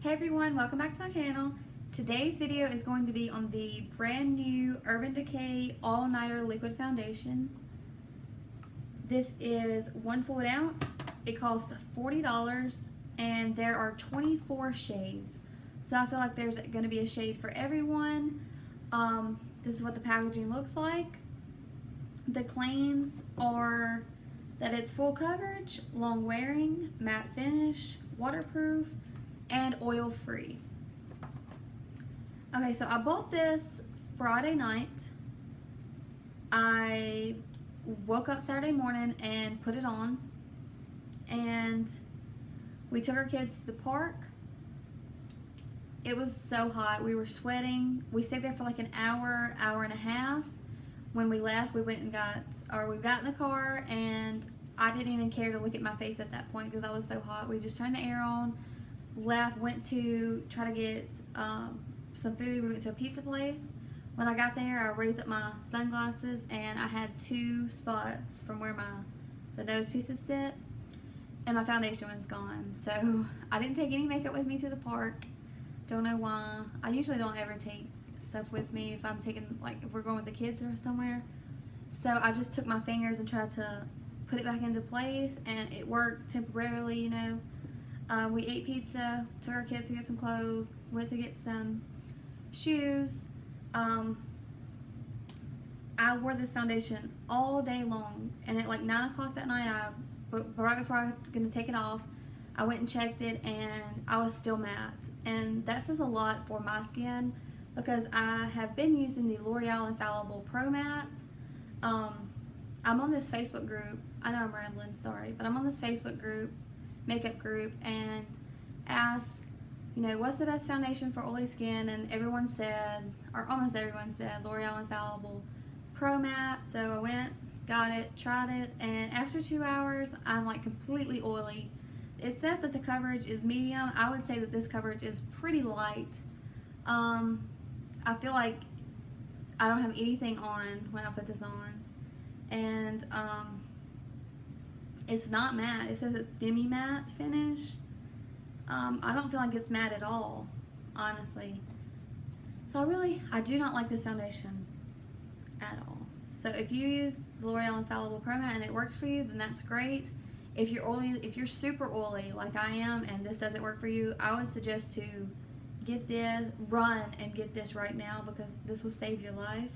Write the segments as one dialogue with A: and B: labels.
A: Hey everyone, welcome back to my channel. Today's video is going to be on the brand new Urban Decay All Nighter Liquid Foundation. This is 1 full ounce. It costs $40 and there are 24 shades. So I feel like there's going to be a shade for everyone. This is what the packaging looks like. The claims are that it's full coverage, long wearing, matte finish, waterproof, and oil free. Okay, so I bought this Friday night. I woke up Saturday morning and put it on, and we took our kids to the park. It was so hot, we were sweating. We stayed there for like an hour, hour and a half. When we left, we got in the car, and I didn't even care to look at my face at that point because I was so hot. We just turned the air on, left, went to try to get some food. We went to a pizza place. When I got there, I raised up my sunglasses and I had 2 spots from where the nose pieces sit, and my foundation was gone. So I didn't take any makeup with me to the park. Don't know why. I usually don't ever take stuff with me if I'm taking, like, if we're going with the kids or somewhere. So I just took my fingers and tried to put it back into place, and it worked temporarily, you know. We ate pizza, took our kids to get some clothes, went to get some shoes. I wore this foundation all day long, and at like 9 o'clock that night, right before I was going to take it off, I went and checked it, and I was still matte. And that says a lot for my skin, because I have been using the L'Oreal Infallible Pro Matte. I'm on this Facebook group. I know I'm rambling, sorry, but I'm on this Facebook group, makeup group, and asked, you know, what's the best foundation for oily skin, and everyone said, or almost everyone said, L'Oreal Infallible Pro Matte. So I went, got it, tried it, and after 2 hours, I'm like completely oily. It says that the coverage is medium. I would say that this coverage is pretty light. I feel like I don't have anything on when I put this on, and it's not matte. It says it's demi matte finish. I don't feel like it's matte at all, honestly. So I do not like this foundation at all. So if you use the L'Oreal Infallible Pro Matte and it works for you, then that's great. If you're oily, if you're super oily like I am and this doesn't work for you, I would suggest to get this, run and get this right now, because this will save your life.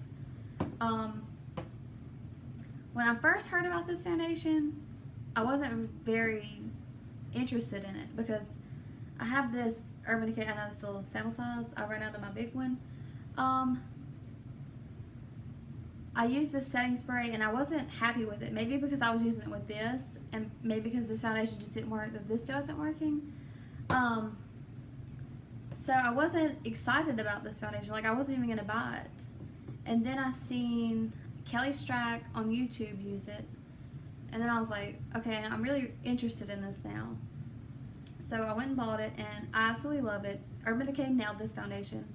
A: When I first heard about this foundation, I wasn't very interested in it because I have this Urban Decay, I know it's a little sample size, I ran out of my big one. I used this setting spray and I wasn't happy with it. Maybe because I was using it with this, and maybe because this foundation just didn't work, that this wasn't working. So I wasn't excited about this foundation. Like, I wasn't even gonna buy it. And then I seen Kelly Strack on YouTube use it, and then I was like, okay, I'm really interested in this now. So I went and bought it, and I absolutely love it. Urban Decay nailed this foundation.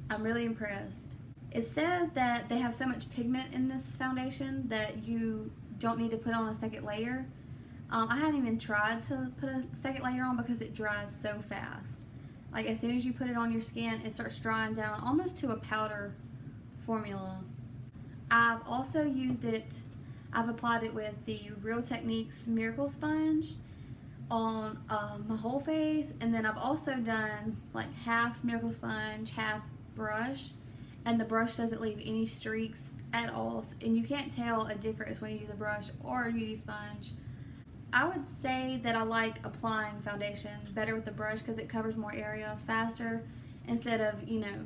A: I'm really impressed. It says that they have so much pigment in this foundation that you don't need to put on a second layer. I hadn't even tried to put a second layer on because it dries so fast. Like, as soon as you put it on your skin, it starts drying down almost to a powder formula. I've also used it, I've applied it with the Real Techniques Miracle Sponge on my whole face, and then I've also done like half Miracle Sponge, half brush, and the brush doesn't leave any streaks at all, and you can't tell a difference when you use a brush or a beauty sponge. I would say that I like applying foundation better with the brush because it covers more area faster instead of, you know,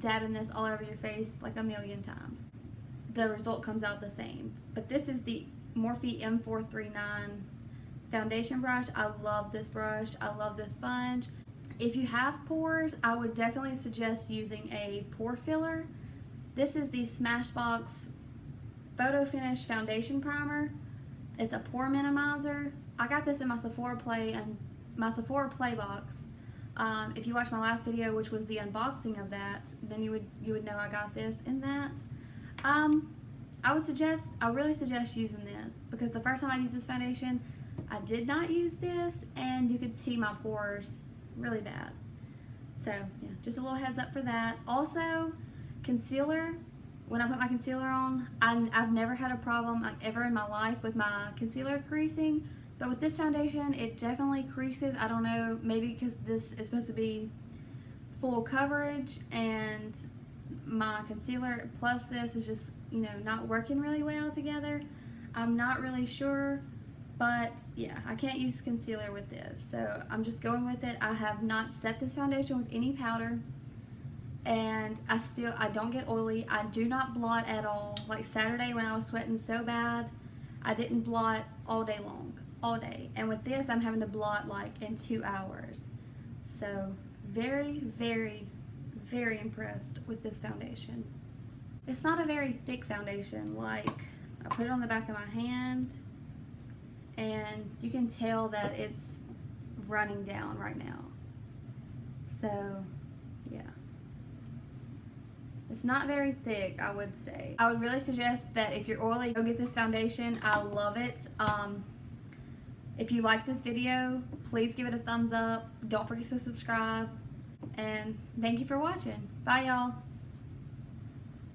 A: dabbing this all over your face like a million times. The result comes out the same. But this is the Morphe M439 foundation brush. I love this brush. I love this sponge. If you have pores, I would definitely suggest using a pore filler. This is the Smashbox Photo Finish Foundation Primer. It's a pore minimizer. I got this in my Sephora Play box. If you watched my last video, which was the unboxing of that, then you would know I got this in that. I really suggest using this, because the first time I used this foundation, I did not use this, and you could see my pores really bad. So yeah, just a little heads up for that. Also, concealer. When I put my concealer on, I've never had a problem like, ever in my life with my concealer creasing, but with this foundation, it definitely creases. I don't know, maybe because this is supposed to be full coverage, and my concealer plus this is just, you know, not working really well together. I'm not really sure, but yeah, I can't use concealer with this, so I'm just going with it. I have not set this foundation with any powder, and I don't get oily. I do not blot at all. Like Saturday when I was sweating so bad, I didn't blot all day long, all day. And with this, I'm having to blot like in 2 hours. So very, very, very impressed with this foundation. It's not a very thick foundation. Like, I put it on the back of my hand, and you can tell that it's running down right now. So yeah, it's not very thick, I would say. I would really suggest that if you're oily, go get this foundation. I love it. If you like this video, please give it a thumbs up. Don't forget to subscribe. And thank you for watching. Bye, y'all.